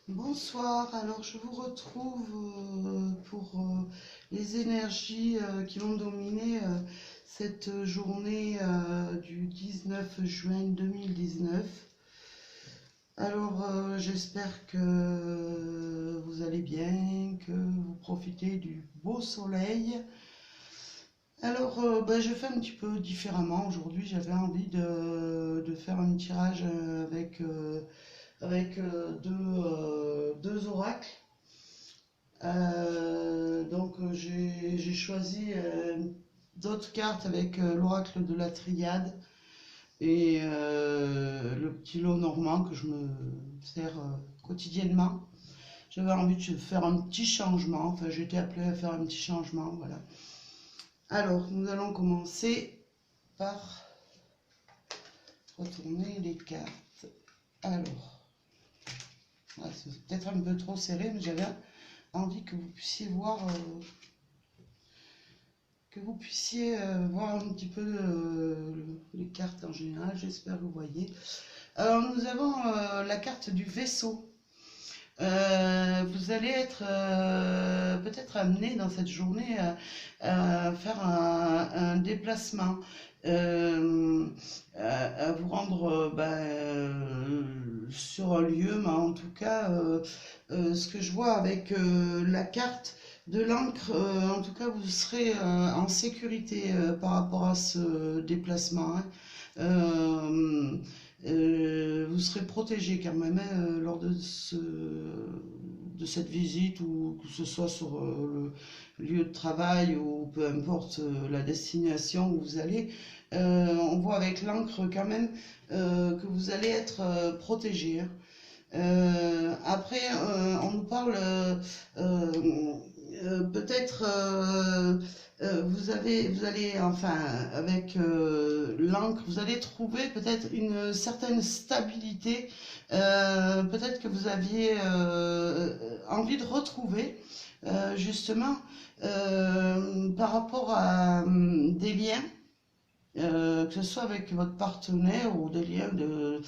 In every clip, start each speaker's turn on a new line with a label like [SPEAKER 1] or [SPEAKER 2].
[SPEAKER 1] Bonsoir, alors je vous retrouve pour les énergies qui vont dominer cette journée du 19 juin 2019. Alors j'espère que vous allez bien, que vous profitez du beau soleil. Alors je fais un petit peu différemment aujourd'hui, j'avais envie de faire un tirage avec deux oracles. J'ai choisi d'autres cartes avec l'oracle de la Triade et le petit lot normand que je me sers quotidiennement. J'avais envie de faire un petit changement, enfin j'ai été appelée à faire un petit changement, voilà. Alors nous allons commencer par retourner les cartes. Alors, c'est peut-être un peu trop serré, mais j'avais envie que vous puissiez voir voir un petit peu les cartes en général. J'espère que vous voyez. Alors nous avons la carte du vaisseau. Vous allez être peut-être amené dans cette journée à faire un déplacement, à vous rendre sur un lieu, mais en tout cas, ce que je vois avec la carte de l'encre, en tout cas, vous serez en sécurité par rapport à ce déplacement, hein. Euh, vous serez protégé quand même hein, lors de cette visite ou que ce soit sur le lieu de travail ou peu importe la destination où vous allez. On voit avec l'encre quand même que vous allez être protégé, hein. Après, on nous parle euh, peut-être vous allez enfin avec l'encre, vous allez trouver peut-être une certaine stabilité, peut-être que vous aviez envie de retrouver justement par rapport à des liens que ce soit avec votre partenaire ou des liens de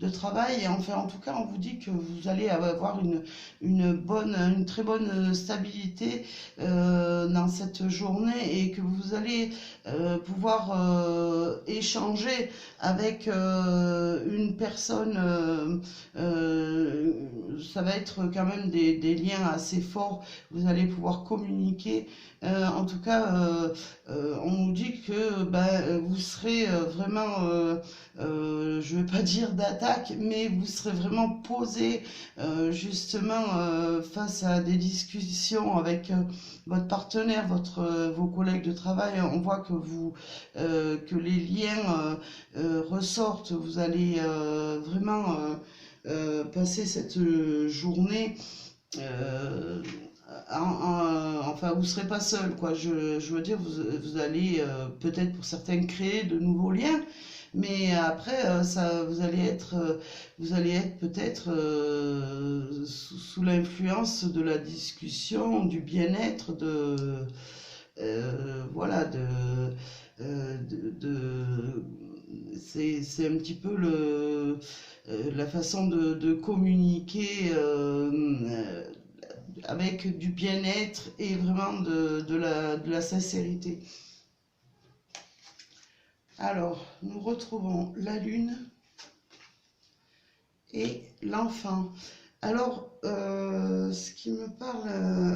[SPEAKER 1] travail. Et enfin, en tout cas, on vous dit que vous allez avoir une très bonne stabilité dans cette journée et que vous allez pouvoir échanger avec une personne. Ça va être quand même des liens assez forts. Vous allez pouvoir communiquer. En tout cas, on nous dit que vous serez vraiment, je ne vais pas dire d'attaque, mais vous serez vraiment posé justement face à des discussions avec votre partenaire, vos collègues de travail. On voit que les liens ressortent. Vous allez vraiment passer cette journée. Euh, enfin, vous ne serez pas seul, quoi. Je veux dire, vous allez peut-être pour certains créer de nouveaux liens, mais après, vous allez être peut-être sous l'influence de la discussion, du bien-être, voilà, c'est un petit peu la façon de communiquer. Avec du bien-être et vraiment de la sincérité. Alors, nous retrouvons la lune et l'enfant. Alors, ce qui me parle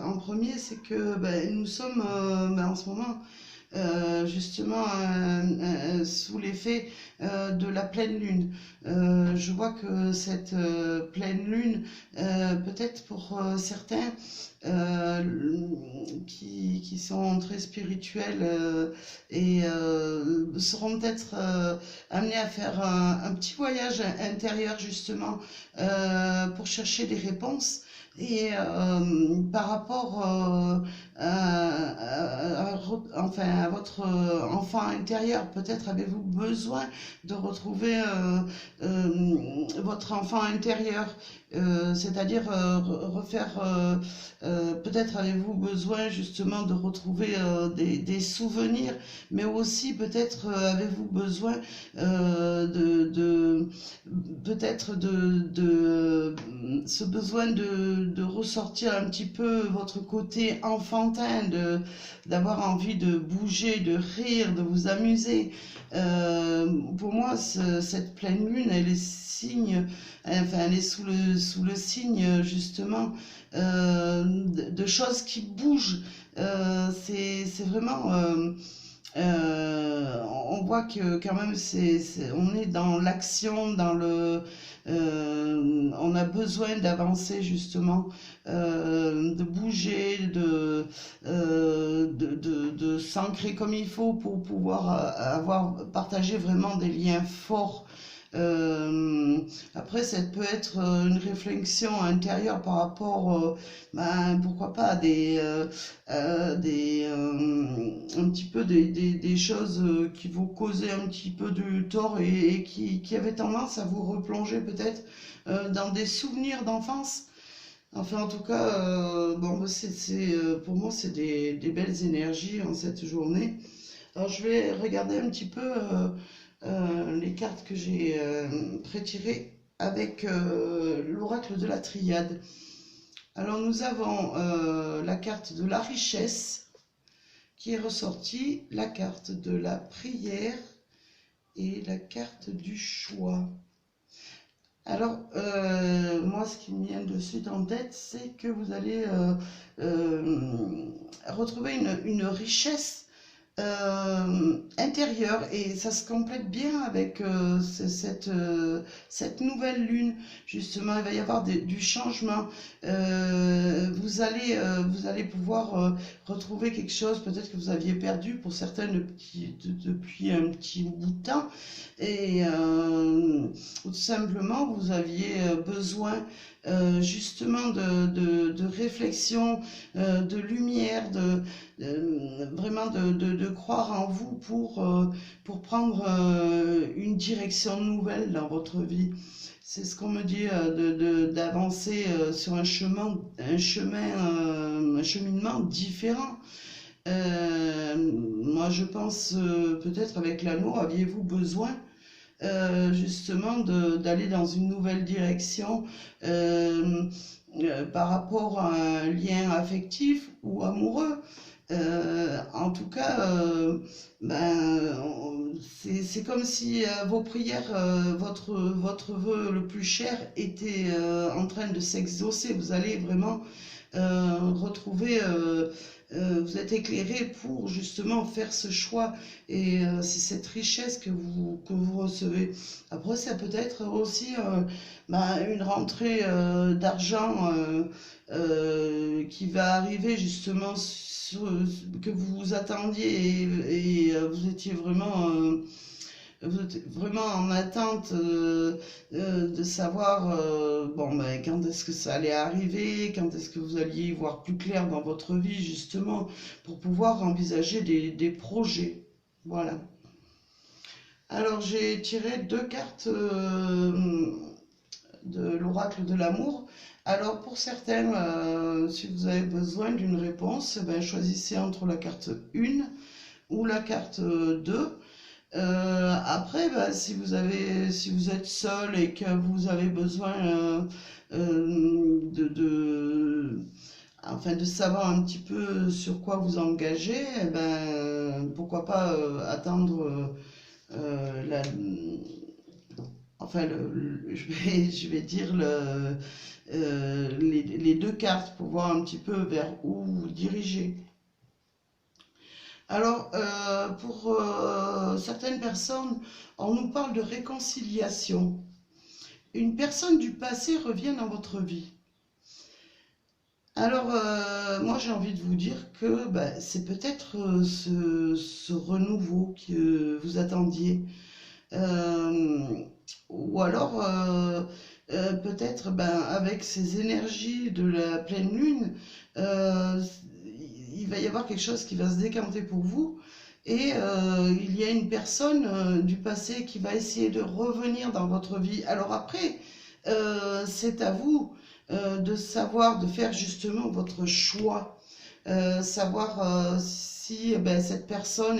[SPEAKER 1] en premier, c'est que nous sommes en ce moment justement sous l'effet de la pleine lune. Je vois que cette pleine lune, peut-être pour certains euh, qui sont très spirituels et seront peut-être amenés à faire un petit voyage intérieur justement pour chercher des réponses. Et par rapport enfin, à votre enfant intérieur, peut-être avez-vous besoin de retrouver votre enfant intérieur, c'est-à-dire refaire, peut-être avez-vous besoin justement de retrouver des souvenirs, mais aussi peut-être avez-vous besoin peut-être ce besoin de ressortir un petit peu votre côté enfantin, d'avoir envie de bouger, de rire, de vous amuser. Pour moi, cette pleine lune, elle est signe, enfin, elle est sous le signe justement de choses qui bougent. C'est vraiment on voit que quand même on est dans l'action, on a besoin d'avancer justement, de bouger, de s'ancrer comme il faut pour pouvoir partager vraiment des liens forts. Euh, Après, ça peut être une réflexion intérieure par rapport, ben, pourquoi pas, à un petit peu des choses qui vous causaient un petit peu de tort et qui avaient tendance à vous replonger peut-être dans des souvenirs d'enfance. Enfin, en tout cas, bon, pour moi, c'est des belles énergies en cette journée. Alors, je vais regarder un petit peu les cartes que j'ai prétirées avec l'oracle de la triade. Alors, nous avons la carte de la richesse qui est ressortie, la carte de la prière et la carte du choix. Alors, moi, ce qui me vient de suite en tête, c'est que vous allez retrouver une richesse intérieure et ça se complète bien avec cette nouvelle lune. Justement, il va y avoir du changement. Vous allez pouvoir retrouver quelque chose peut-être que vous aviez perdu pour certains depuis un petit bout de temps et tout simplement vous aviez besoin justement de réflexion, de lumière, vraiment de croire en vous pour prendre une direction nouvelle dans votre vie. C'est ce qu'on me dit d'avancer sur un cheminement différent. Moi, je pense peut-être avec l'amour, aviez-vous besoin justement d'aller dans une nouvelle direction par rapport à un lien affectif ou amoureux. En tout cas, c'est comme si vos prières, votre vœu le plus cher était en train de s'exaucer. Vous allez vraiment retrouver, vous êtes éclairé pour justement faire ce choix et c'est cette richesse que vous recevez. Après, ça peut être aussi une rentrée d'argent qui va arriver justement que vous attendiez et vous étiez vraiment en attente de savoir bon, ben, quand est-ce que ça allait arriver, quand est-ce que vous alliez y voir plus clair dans votre vie justement pour pouvoir envisager des projets. Voilà. Alors j'ai tiré deux cartes de l'oracle de l'amour. Alors pour certains, si vous avez besoin d'une réponse, ben, choisissez entre la carte 1 ou la carte 2. Après, ben, si vous êtes seul et que vous avez besoin enfin, de savoir un petit peu sur quoi vous engager, eh ben, pourquoi pas attendre enfin, je vais dire les deux cartes pour voir un petit peu vers où vous dirigez. Alors, pour certaines personnes, on nous parle de réconciliation. Une personne du passé revient dans votre vie. Alors, moi j'ai envie de vous dire que ben, c'est peut-être ce renouveau que vous attendiez. Ou alors, peut-être ben, avec ces énergies de la pleine lune, il va y avoir quelque chose qui va se décanter pour vous. Et il y a une personne du passé qui va essayer de revenir dans votre vie. Alors après, c'est à vous de savoir, de faire justement votre choix. Savoir si ben, cette personne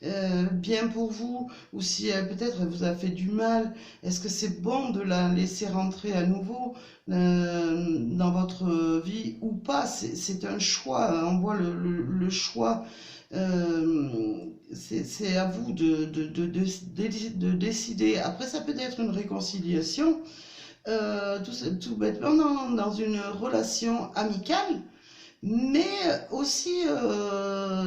[SPEAKER 1] bien pour vous, ou si peut-être elle vous a fait du mal, est-ce que c'est bon de la laisser rentrer à nouveau dans votre vie ou pas? C'est un choix, hein. On voit le choix. C'est à vous de décider. Après, ça peut être une réconciliation, tout bêtement dans une relation amicale, mais aussi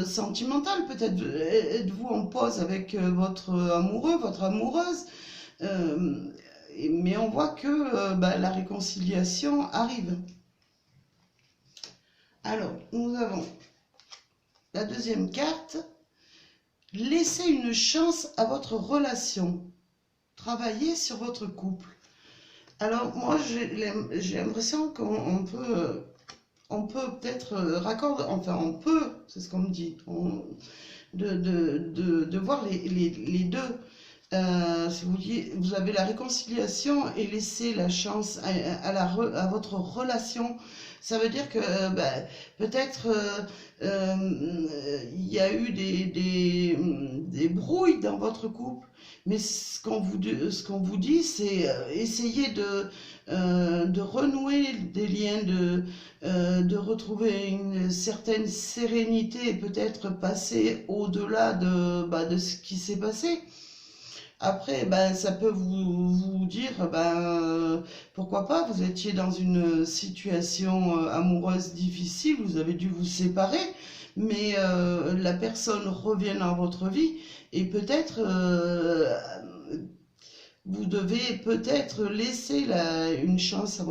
[SPEAKER 1] sentimentale. Peut-être êtes-vous en pause avec votre amoureux, votre amoureuse, euh, mais on voit que bah, la réconciliation arrive. Alors, nous avons la deuxième carte. Laissez une chance à votre relation. Travaillez sur votre couple. Alors, moi, j'ai l'impression on peut peut-être raccorder, enfin, on peut, c'est ce qu'on me dit, de voir les deux. Si vous avez la réconciliation et laissez la chance à votre relation, ça veut dire que peut-être il y a eu des brouilles dans votre couple, mais ce qu'on vous dit, c'est essayer de renouer des liens, de retrouver une certaine sérénité et peut-être passer au-delà de ce qui s'est passé. Après, ben, ça peut vous dire, pourquoi pas, vous étiez dans une situation amoureuse difficile, vous avez dû vous séparer, mais la personne revient dans votre vie et peut-être vous devez peut-être laisser une chance à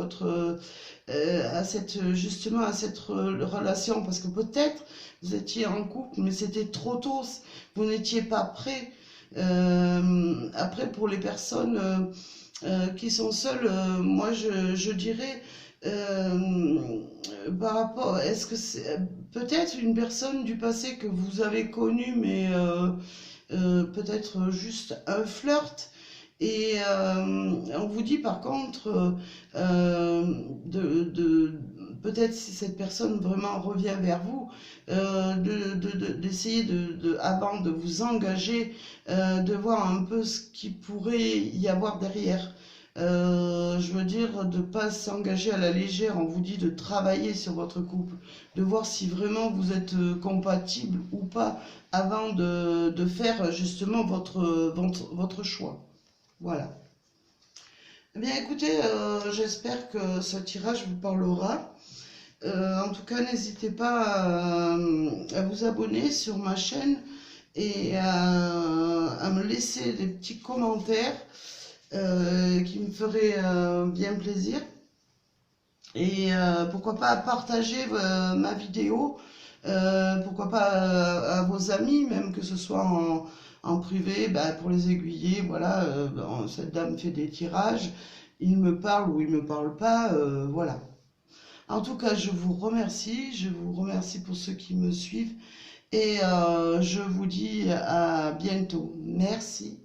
[SPEAKER 1] justement à cette relation, parce que peut-être vous étiez en couple, mais c'était trop tôt, vous n'étiez pas prêt. Après, pour les personnes qui sont seules, moi je dirais par rapport, est-ce que c'est peut-être une personne du passé que vous avez connue, mais peut-être juste un flirt. Et on vous dit par contre peut-être si cette personne vraiment revient vers vous, d'essayer avant de vous engager, de voir un peu ce qu'il pourrait y avoir derrière. Je veux dire, de ne pas s'engager à la légère. On vous dit de travailler sur votre couple, de voir si vraiment vous êtes compatible ou pas avant de faire justement votre choix. Voilà. Eh bien, écoutez, j'espère que ce tirage vous parlera. En tout cas, n'hésitez pas à vous abonner sur ma chaîne et à me laisser des petits commentaires qui me feraient bien plaisir. Et pourquoi pas partager ma vidéo, pourquoi pas vos amis, même que ce soit en privé, pour les aiguiller. Voilà, cette dame fait des tirages, il me parle ou il me parle pas, voilà. En tout cas, je vous remercie pour ceux qui me suivent et je vous dis à bientôt. Merci.